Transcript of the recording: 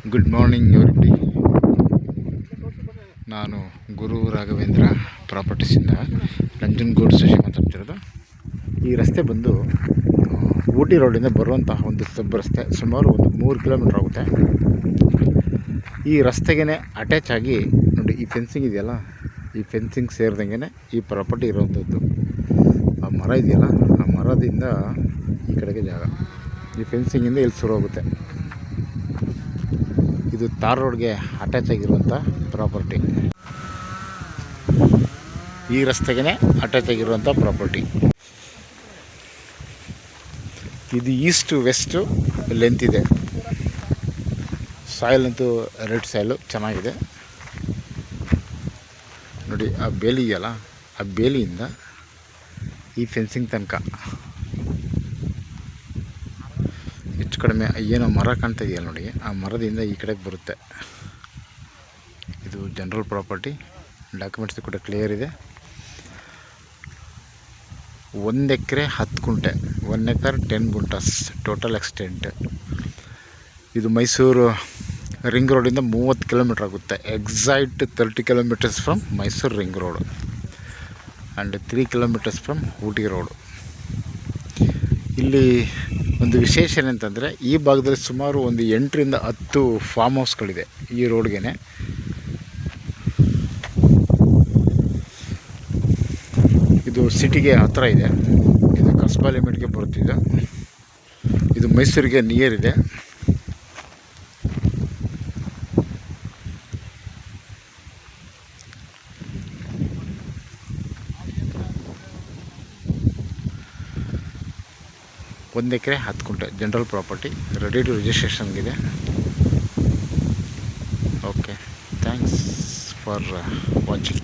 Good morning everybody. ನಾನು ಗುರು ರಾಘವೇಂದ್ರ ಪ್ರಾಪರ್ಟೀಸಿಂದ ನಂಜನಗೂಡು ಶಶಿ ಮಾತಾಡ್ತಿರೋದು. ಈ ರಸ್ತೆ ಬಂದು ಊಟಿ ರೋಡಿಂದ ಬರುವಂತಹ ಒಂದು ಸಬ್ ರಸ್ತೆ, ಸುಮಾರು ಒಂದು 3 ಕಿಲೋಮೀಟ್ರ್ ಆಗುತ್ತೆ. ಈ ರಸ್ತೆಗೆ ಅಟ್ಯಾಚ್ ಆಗಿ ನೋಡಿ, ಈ ಫೆನ್ಸಿಂಗ್ ಇದೆಯಲ್ಲ, ಈ ಫೆನ್ಸಿಂಗ್ ಸೇರಿದಂಗೆ ಈ ಪ್ರಾಪರ್ಟಿ ಇರೋವಂಥದ್ದು. ಆ ಮರ ಇದೆಯಲ್ಲ, ಆ ಮರದಿಂದ ಈ ಕಡೆಗೆ ಜಾಗ, ಈ ಫೆನ್ಸಿಂಗಿಂದ ಇಲ್ಲಿ ಶುರು ಹೋಗುತ್ತೆ. ಇದು ತಾರ್ ರೋಡ್ಗೆ ಅಟ್ಯಾಚ್ ಆಗಿರುವಂಥ ಪ್ರಾಪರ್ಟಿ. ಈ ರಸ್ತೆಗೆ ಅಟ್ಯಾಚ್ ಆಗಿರುವಂಥ ಪ್ರಾಪರ್ಟಿ. ಇದು ಈಸ್ಟ್ ವೆಸ್ಟ್ ಲೆಂತ್ ಇದೆ. ಸಾಯಿಲ್ ಅಂತೂ ರೆಡ್ ಸಾಯಿಲು ಚೆನ್ನಾಗಿದೆ ನೋಡಿ. ಆ ಬೇಲಿ ಇದೆಯಲ್ಲ, ಆ ಬೇಲಿಯಿಂದ ಈ ಫೆನ್ಸಿಂಗ್ ತನಕ ಹೆಚ್ಚು ಕಡಿಮೆ ಏನೋ ಮರ ಕಾಣ್ತಾ ಇದೆಯಲ್ಲ ನೋಡಿ, ಆ ಮರದಿಂದ ಈ ಕಡೆಗೆ ಬರುತ್ತೆ. ಇದು ಜನರಲ್ ಪ್ರಾಪರ್ಟಿ. ಡಾಕ್ಯುಮೆಂಟ್ಸ್ ಕೂಡ ಕ್ಲಿಯರ್ ಇದೆ. 1 ಎಕರೆ 10 ಗುಂಟೆ, 1 ಎಕರ್ 10 ಗುಂಟಾಸ್ ಟೋಟಲ್ ಎಕ್ಸ್ಟೆಂಟ್. ಇದು ಮೈಸೂರು ರಿಂಗ್ ರೋಡಿಂದ 30 ಕಿಲೋಮೀಟ್ರ್ ಆಗುತ್ತೆ. Exact 30 kilometres from Mysuru ring road and 3 kilometres from Ooty road. ಇಲ್ಲಿ ಒಂದು ವಿಶೇಷ ಏನಂತಂದರೆ, ಈ ಭಾಗದಲ್ಲಿ ಸುಮಾರು ಒಂದು 8ರಿಂದ 10 ಫಾರ್ಮ್ ಹೌಸ್ಗಳಿದೆ ಈ ರೋಡ್ಗೆ. ಇದು ಸಿಟಿಗೆ ಹತ್ತಿರ ಇದೆ. ಇದು ಕಸ್ಬಾ ಲಿಮಿಟ್ಗೆ ಬರುತ್ತಿದೆ. ಇದು ಮೈಸೂರಿಗೆ ನಿಯರ್ ಇದೆ. ಒಂದು ಎಕರೆ 10 ಗುಂಟೆ ಜನರಲ್ ಪ್ರಾಪರ್ಟಿ, ರೆಡಿ ಟು ರಿಜಿಸ್ಟ್ರೇಷನ್ಗಿದೆ. Okay, thanks for watching.